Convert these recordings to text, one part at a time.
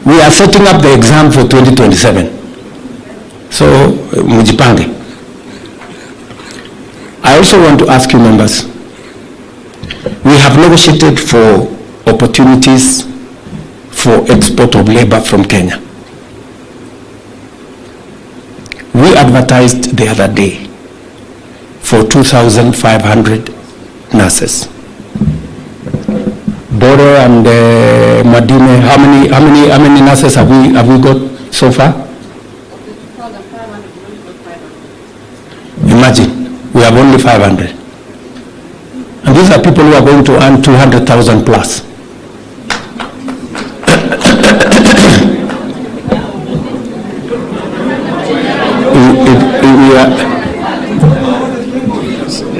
we are setting up the exam for 2027. So, mujipange. I also want to ask you members, we have negotiated for opportunities for export of labor from Kenya. We advertised the other day for 2,500 nurses. Boro and Madine, how many nurses have we got so far? Imagine, we have only 500. And these are people who are going to earn 200,000 plus.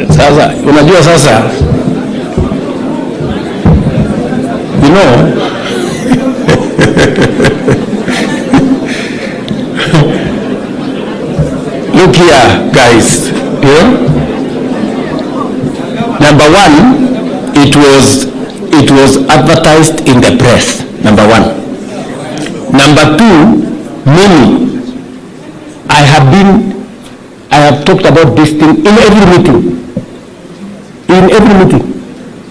Sasa, unajua sasa, you know, look here, guys, yeah? Number one, it was advertised in the press, number one. Number two, many, I have talked about this thing in every meeting.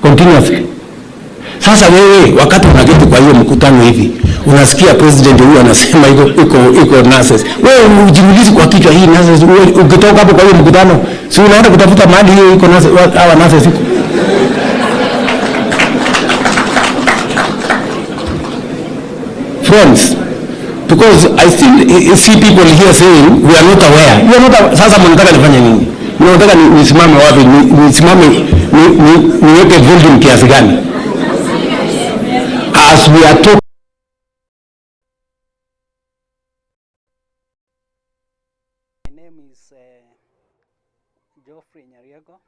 Continuously. Sasa wewe wakati unageti kwa hiyo mkutano hivi, unasikia president huyu anasema iko nurses. Wewe ujiulize kwa kichwa hii nurses, ukitoka hapo kwa hiyo mkutano, si unaenda kutafuta mahali hiyo iko nurses, hawa nurses iko. Friends, because I still see people here saying we are not aware. You are not aware. Sasa mnataka nifanye nini? Mnataka nisimame wapi? Niweke volume kiasi gani? As we are talking, my name is Geoffrey Nyariego.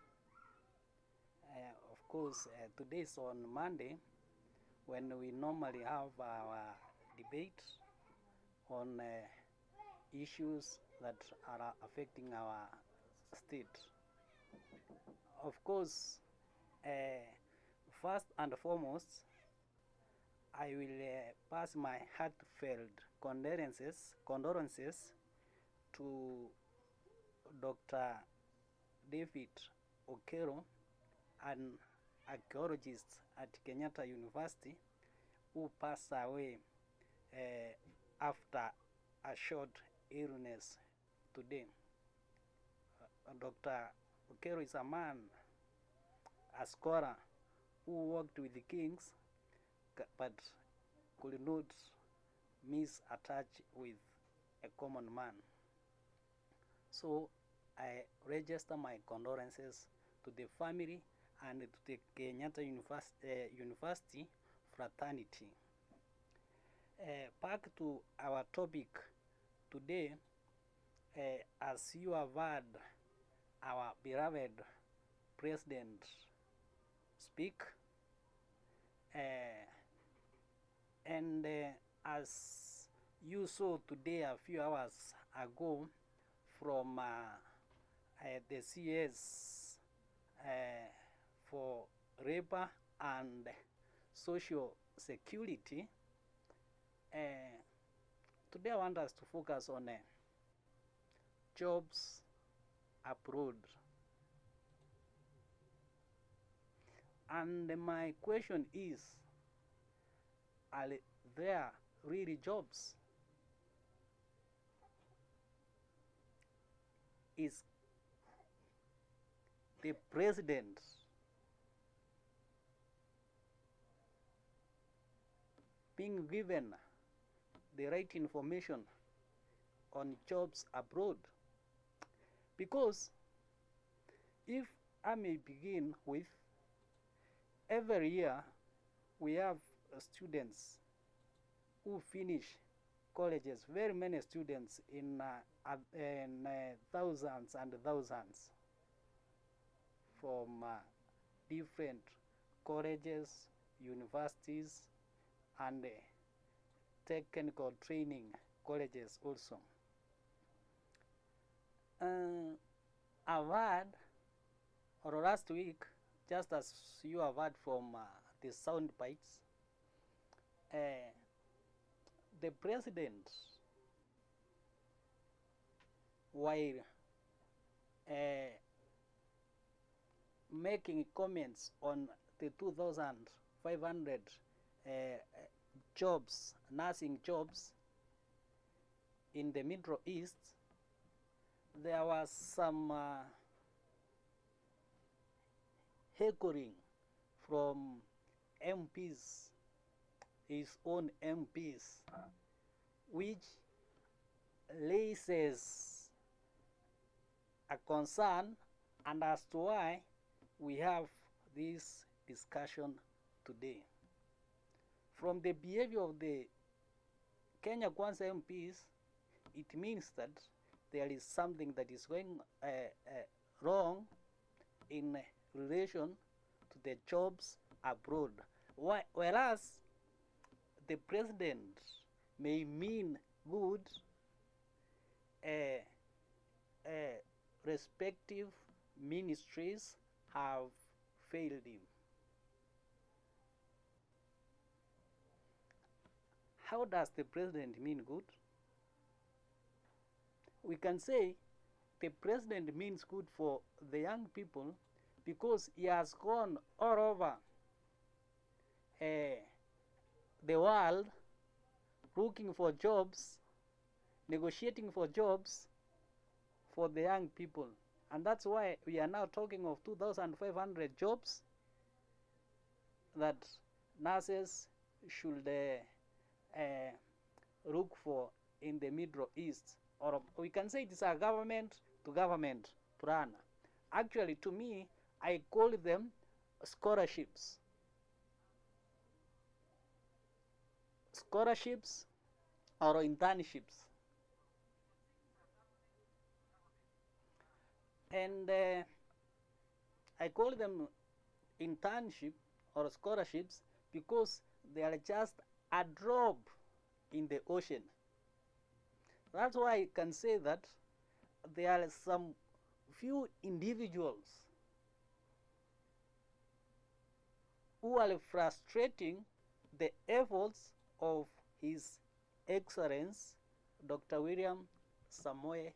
Of course, today is on Monday, when we normally have our debate on issues that are affecting our state. Of course, first and foremost, I will pass my heartfelt condolences to Dr. David Okero, an archaeologist at Kenyatta University, who passed away after a short illness today. Dr. Okero is a man, a scholar, who worked with the kings, but could not miss a touch with a common man. So I register my condolences to the family and to the Kenyatta University fraternity. Back to our topic today, as you have heard our beloved president speak, and as you saw today a few hours ago from the CS for labor and social security, today I want us to focus on jobs abroad. And my question is, are there really jobs? Is the president being given the right information on jobs abroad? Because if I may begin with, every year we have students who finish colleges, very many students in thousands and thousands from different colleges, universities, and technical training colleges also. I've heard, or last week, just as you have heard from the sound bites. The president, while making comments on the 2,500 jobs, nursing jobs in the Middle East, there was some heckling from MPs, his own MPs, which raises a concern, and as to why we have this discussion today. From the behavior of the Kenya Kwanza MPs, it means that there is something that is going wrong in relation to the jobs abroad. Whereas the president may mean good, respective ministries have failed him. How does the president mean good? We can say the president means good for the young people because he has gone all over the world looking for jobs, negotiating for jobs for the young people. And that's why we are now talking of 2,500 jobs that nurses should look for in the Middle East. Or we can say it is a government-to-government plan. Actually, to me, I call them scholarships. Scholarships or internships. And I call them internship or scholarships because they are just a drop in the ocean. That's why I can say that there are some few individuals who are frustrating the efforts of His Excellency Dr. William Samoei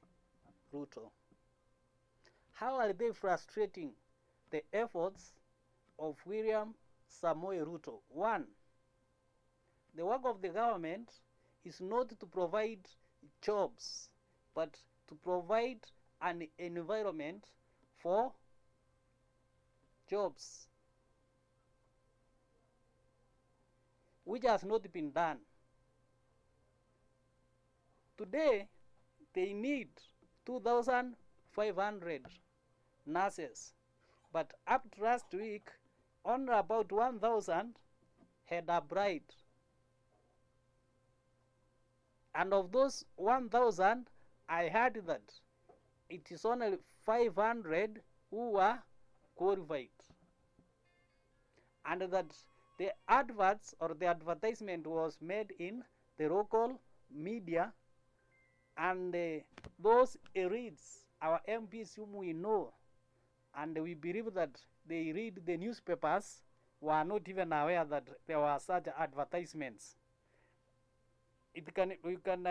Ruto. How are they frustrating the efforts of William Samoei Ruto? One, the work of the government is not to provide jobs, but to provide an environment for jobs, which has not been done. Today, they need 2,500 nurses, but up to last week, only about 1,000 had applied. And of those 1,000, I heard that it is only 500 who were qualified. And that the adverts or the advertisement was made in the local media, and those elites, our MPs whom we know, and we believe that they read the newspapers, were not even aware that there were such advertisements. We can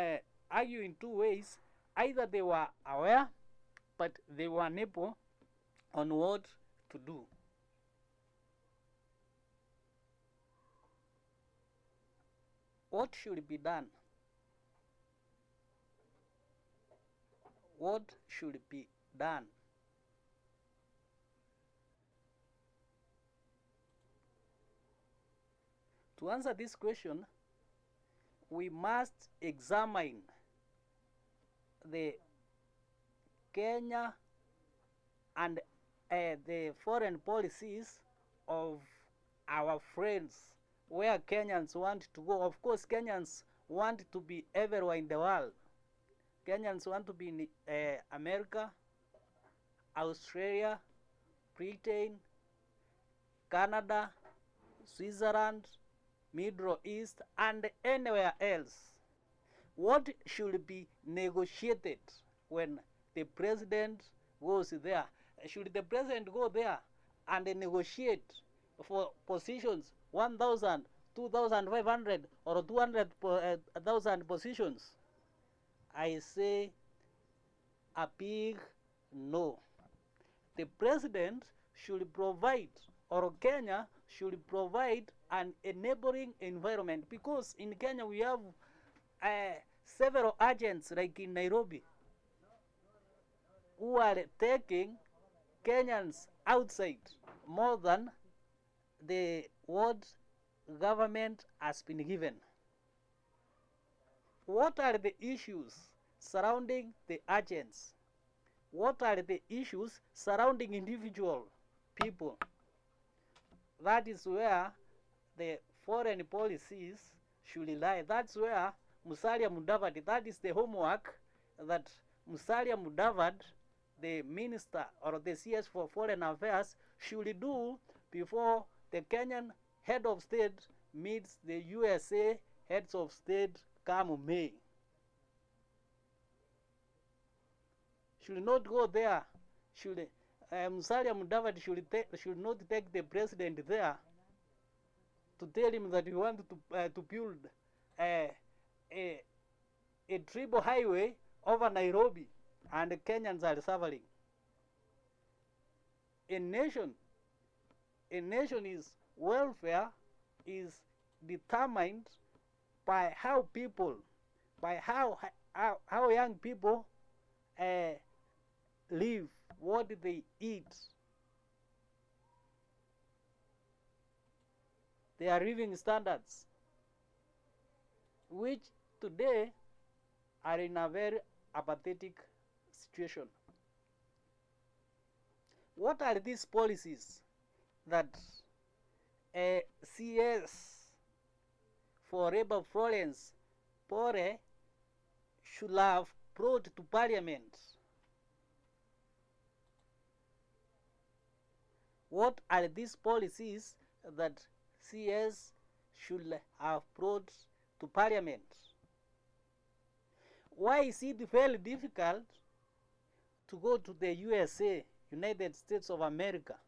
argue in two ways. Either they were aware, but they were unable on what to do. What should be done? What should be done? To answer this question, we must examine the Kenya and the foreign policies of our friends, where Kenyans want to go. Of course, Kenyans want to be everywhere in the world. Kenyans want to be in America, Australia, Britain, Canada, Switzerland, Middle East, and anywhere else. What should be negotiated when the president goes there? Should the president go there and negotiate for positions 1,000, 2,500 or 200,000 positions? I say a big no. The president should provide, or Kenya should provide, an enabling environment, because in Kenya we have several agents like in Nairobi who are taking Kenyans outside more than the what government has been given. What are the issues surrounding the agents? What are the issues surrounding individual people? That is where the foreign policies should lie. That's where Musalia Mudavadi, that is the homework that Musalia Mudavadi, the minister or the CS for foreign affairs, should do before the Kenyan head of state meets the USA heads of state come May. Should not go there. Should Musalia Mudavadi should not take the president there to tell him that we want to build a triple highway over Nairobi, and the Kenyans are suffering. A nation's welfare is determined by how young people live, what they eat, their living standards, which today are in a very apathetic situation. What are these policies that CS for Rebel Florence Pore should have brought to Parliament? What are these policies that CS should have brought to Parliament? Why is it very difficult to go to the USA, United States of America?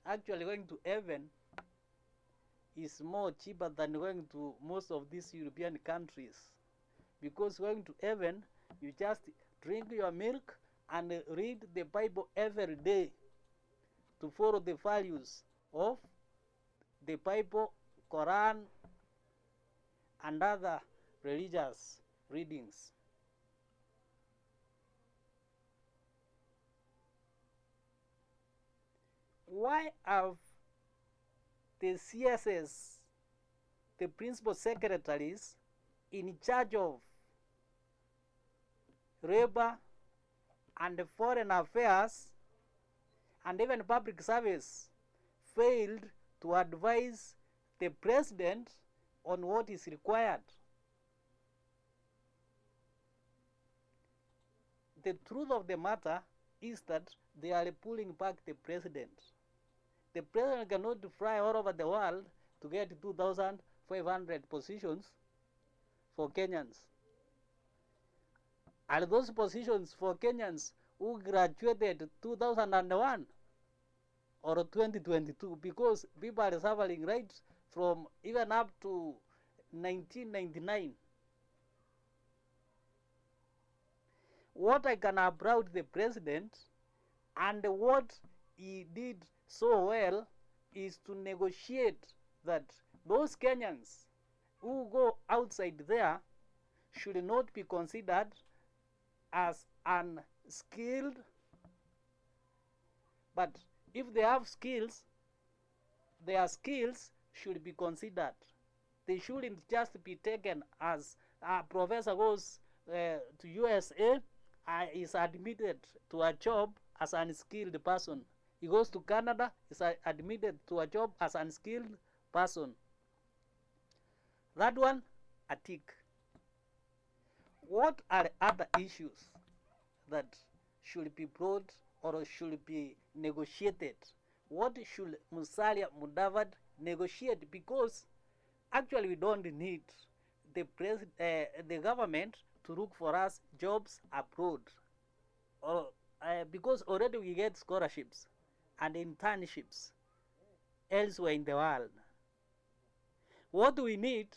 Actually, going to heaven is more cheaper than going to most of these European countries, because going to heaven, you just drink your milk and read the Bible every day to follow the values of the Bible, Quran, and other religious readings. Why have the CSS, the principal secretaries in charge of labor and foreign affairs and even public service, failed to advise the president on what is required? The truth of the matter is that they are pulling back the president. The president cannot fly all over the world to get 2,500 positions for Kenyans. Are those positions for Kenyans who graduated 2001 or 2022? Because people are suffering right from even up to 1999. What I can applaud the president and what he did so well is to negotiate that those Kenyans who go outside there should not be considered as unskilled, but if they have skills, their skills should be considered. They shouldn't just be taken as a professor goes to USA, is admitted to a job as an unskilled person. He goes to Canada, is admitted to a job as an unskilled person. That one, a tick. What are other issues that should be brought or should be negotiated? What should Musalia Mudavadi negotiate? Because actually we don't need the government to look for us jobs abroad, or because already we get scholarships and internships elsewhere in the world. What we need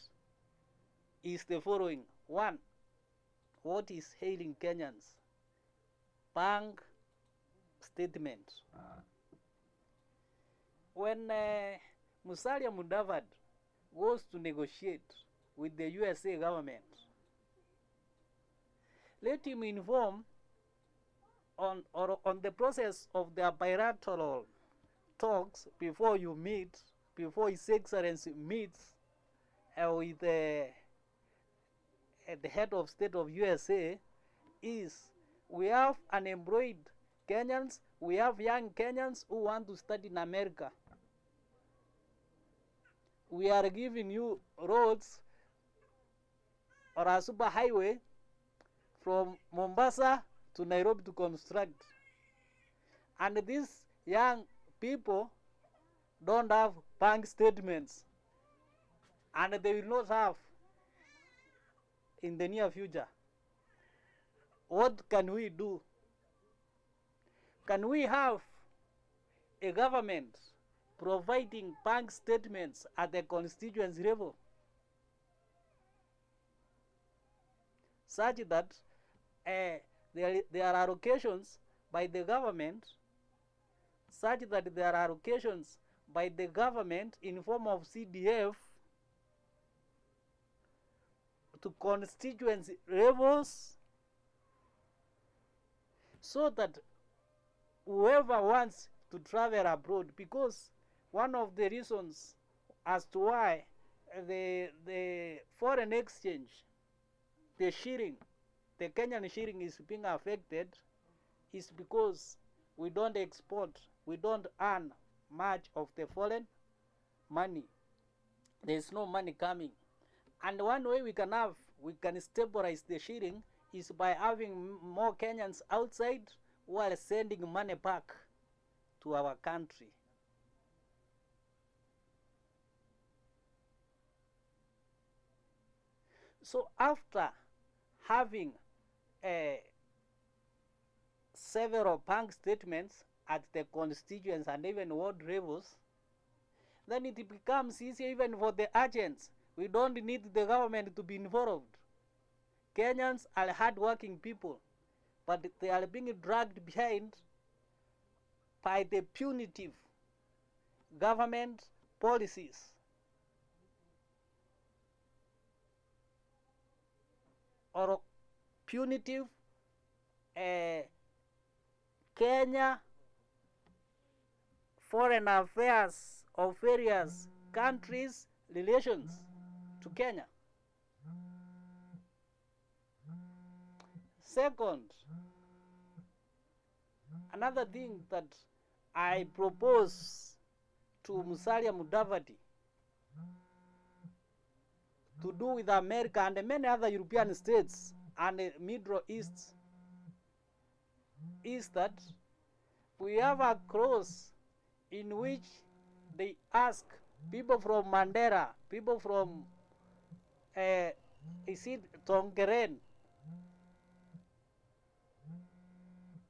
is the following. One, what is hailing Kenyans? Bank statement. When Musalia Mudavadi goes to negotiate with the USA government, let him inform on the process of their bilateral talks before you meet, before His Excellency meets with the head of state of USA, is we have unemployed Kenyans, we have young Kenyans who want to study in America. We are giving you roads or a super highway from Mombasa to Nairobi to construct. And these young people don't have bank statements, and they will not have in the near future. What can we do? Can we have a government providing bank statements at the constituency level, such that there are allocations by the government, in form of CDF to constituency levels, so that whoever wants to travel abroad, because one of the reasons as to why the foreign exchange, the shilling, the Kenyan shilling is being affected, is because we don't export, we don't earn much of the foreign money. There is no money coming. And one way we can stabilize the shilling is by having more Kenyans outside who are sending money back to our country. So after having several bank statements at the constituents and even ward levels, then it becomes easier even for the agents. We don't need the government to be involved. Kenyans are hard-working people, but they are being dragged behind by the punitive government policies. Or punitive Kenya foreign affairs of various countries' relations to Kenya. Second, another thing that I propose to Musalia Mudavadi to do with America and many other European states and the Middle East is that we have a clause in which they ask people from Mandera, people from Tongeren,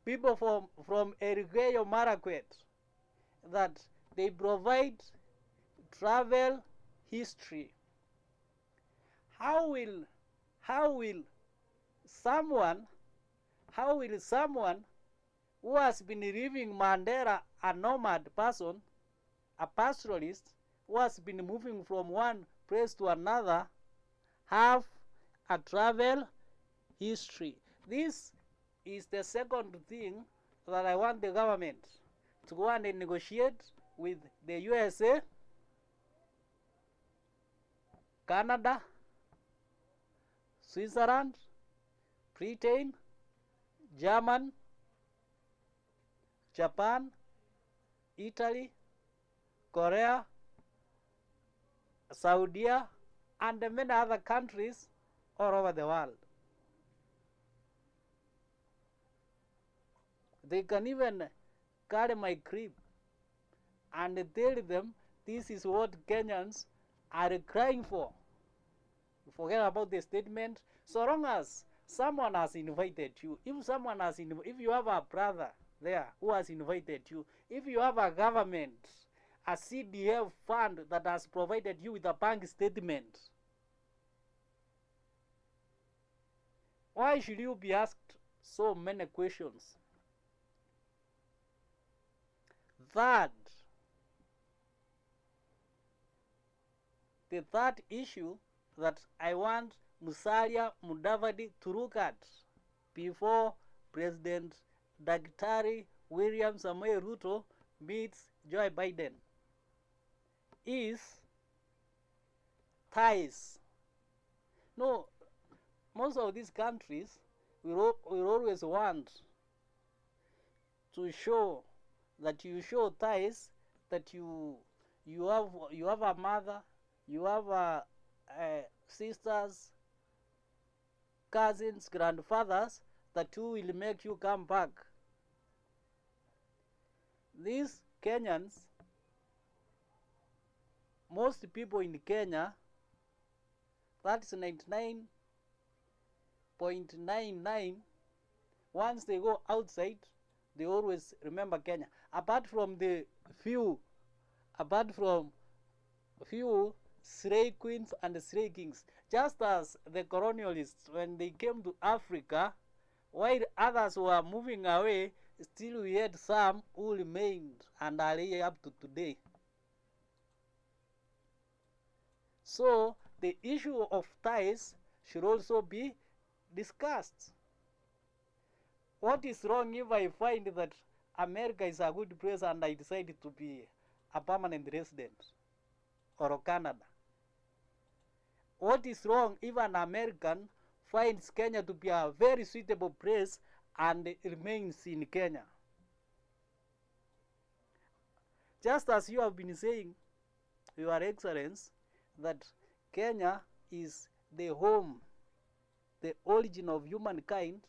people from Elgeyo Marakwet, that they provide travel history. How will someone who has been living Mandera, a nomad person, a pastoralist, who has been moving from one place to another, have a travel history? This is the second thing that I want the government to go and negotiate with the USA, Canada, Switzerland, Britain, Germany, Japan, Italy, Korea, Saudi, and many other countries all over the world. They can even carry my crib and tell them this is what Kenyans are crying for. Forget about the statement. So long as someone has invited you, if you have a brother there who has invited you, if you have a government a CDF fund that has provided you with a bank statement? Why should you be asked so many questions? Third, the third issue that I want Musalia Mudavadi to look at before President Daktari William Samoei Ruto meets Joe Biden is ties. No, most of these countries will always want to show that you show ties, that you have a mother, you have sisters, cousins, grandfathers, that who will make you come back. These Kenyans, most people in Kenya, that's 99.99, once they go outside, they always remember Kenya. Apart from stray queens and stray kings, just as the colonialists, when they came to Africa, while others were moving away, still we had some who remained and are here up to today. So the issue of ties should also be discussed. What is wrong if I find that America is a good place and I decide to be a permanent resident, or Canada? What is wrong if an American finds Kenya to be a very suitable place and remains in Kenya? Just as you have been saying, Your Excellency, that Kenya is the home, the origin of humankind.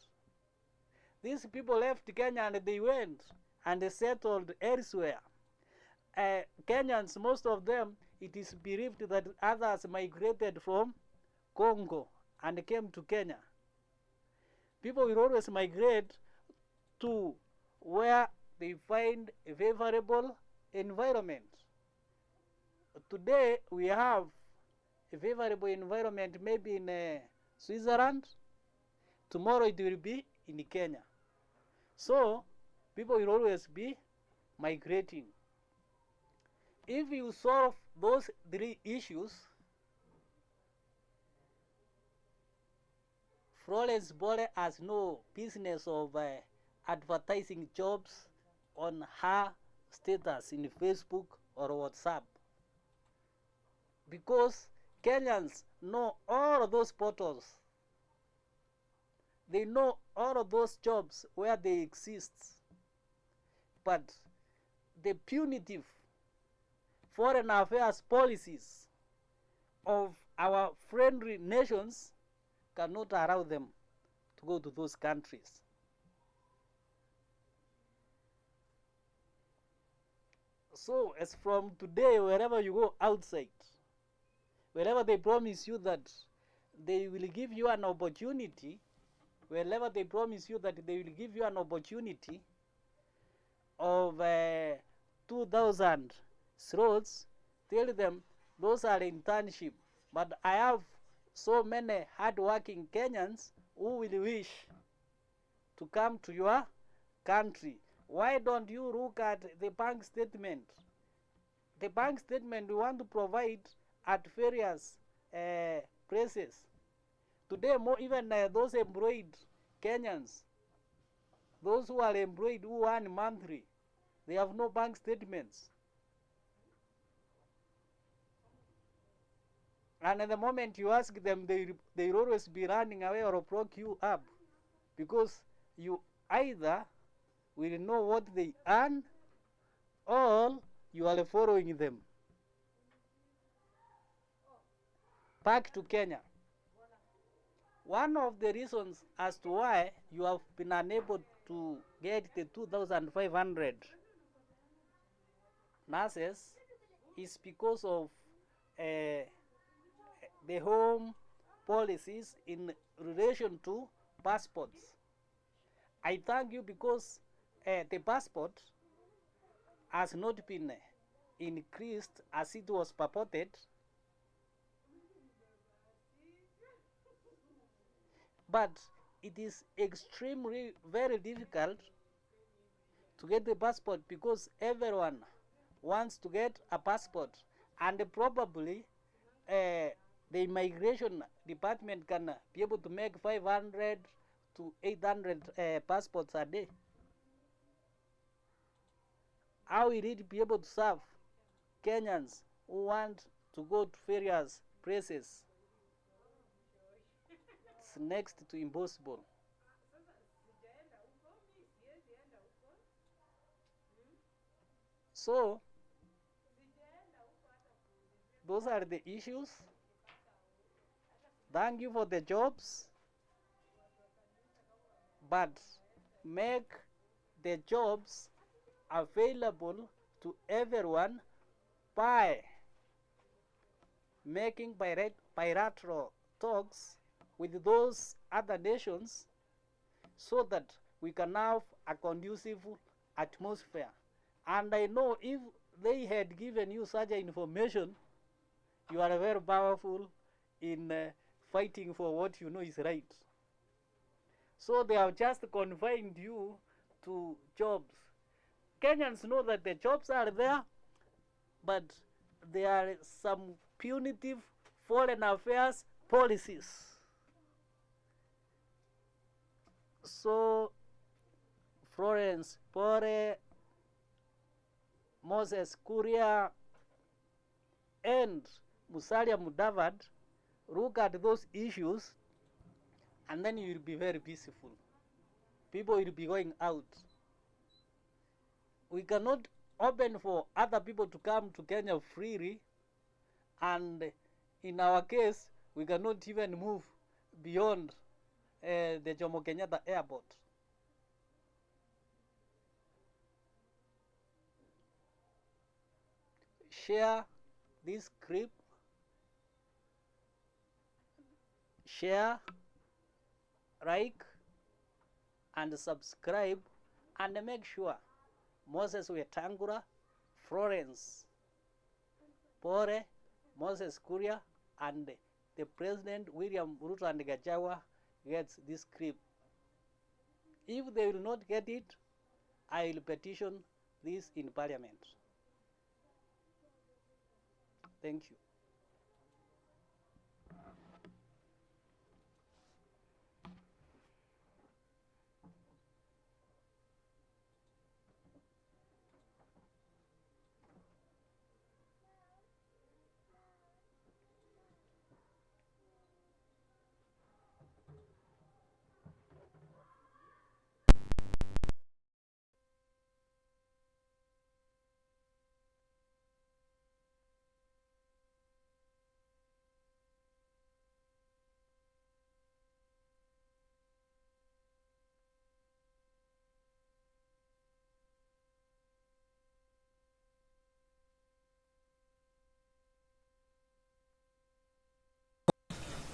These people left Kenya and they went and they settled elsewhere. Kenyans, most of them, it is believed that others migrated from Congo and came to Kenya. People will always migrate to where they find a favorable environment. Today we have a favorable environment maybe in Switzerland. Tomorrow it will be in Kenya. So people will always be migrating. If you solve those three issues, Florence Bole has no business of advertising jobs on her status in Facebook or WhatsApp, because Kenyans know all of those portals. They know all of those jobs where they exist. But the punitive foreign affairs policies of our friendly nations cannot allow them to go to those countries. So as from today, wherever you go outside, wherever they promise you that they will give you an opportunity, wherever they promise you that they will give you an opportunity of 2,000 slots, tell them those are internship. But I have so many hard-working Kenyans who will wish to come to your country. Why don't you look at the bank statement? The bank statement we want to provide at various places. Today, even those employed Kenyans, those who are employed who earn monthly, they have no bank statements. And at the moment you ask them, they will always be running away or block you up, because you either will know what they earn or you are following them. Back to Kenya. One of the reasons as to why you have been unable to get the 2,500 nurses is because of the home policies in relation to passports. I thank you because the passport has not been increased as it was purported, but it is extremely very difficult to get the passport because everyone wants to get a passport, and probably the immigration department can be able to make 500 to 800 passports a day. How will it be able to serve Kenyans who want to go to various places? It's next to impossible. So those are the issues. Thank you for the jobs, but make the jobs available to everyone by making bilateral talks with those other nations so that we can have a conducive atmosphere. And I know if they had given you such information, you are very powerful in fighting for what you know is right. So they have just confined you to jobs. Kenyans know that the jobs are there, but there are some punitive foreign affairs policies. So Florence Pore, Moses Kuria, and Musalia Mudavadi look at those issues, and then you will be very peaceful. People will be going out. We cannot open for other people to come to Kenya freely, and in our case, we cannot even move beyond the Jomo Kenyatta airport. Share this clip, share, like, and subscribe, and make sure Moses Wetangula, Florence Pore, Moses Kuria, and the President William Ruto and Gachagua gets this clip. If they will not get it, I will petition this in Parliament. Thank you.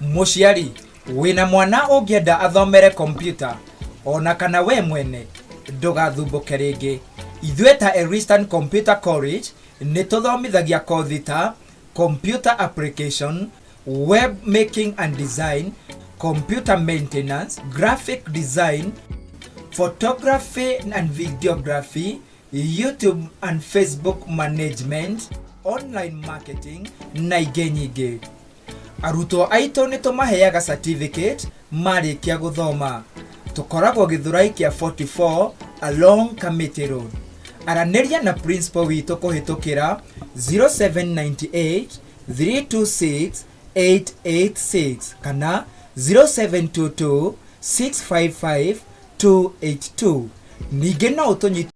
Muciari wina mwana ungienda athomere computer ona kana we mwene ndugathumbuke ringi. Ithuĩ ta Eastern Computer College nĩ tũthomithagia kothi ta computer application, web making and design, computer maintenance, graphic design, photography and videography, YouTube and Facebook management, online marketing na ingĩ nyingĩ. Arutwo aitũ nĩ tũmaheaga certificate marĩkia gũthoma. Tũkoragwo Gĩthũrai kĩa 44 along Kamiti Road. Aranĩria na principal witũ kũhĩtũkĩra 0798 326 886 kana 0722 655 282. Ningĩ no ũtũnyite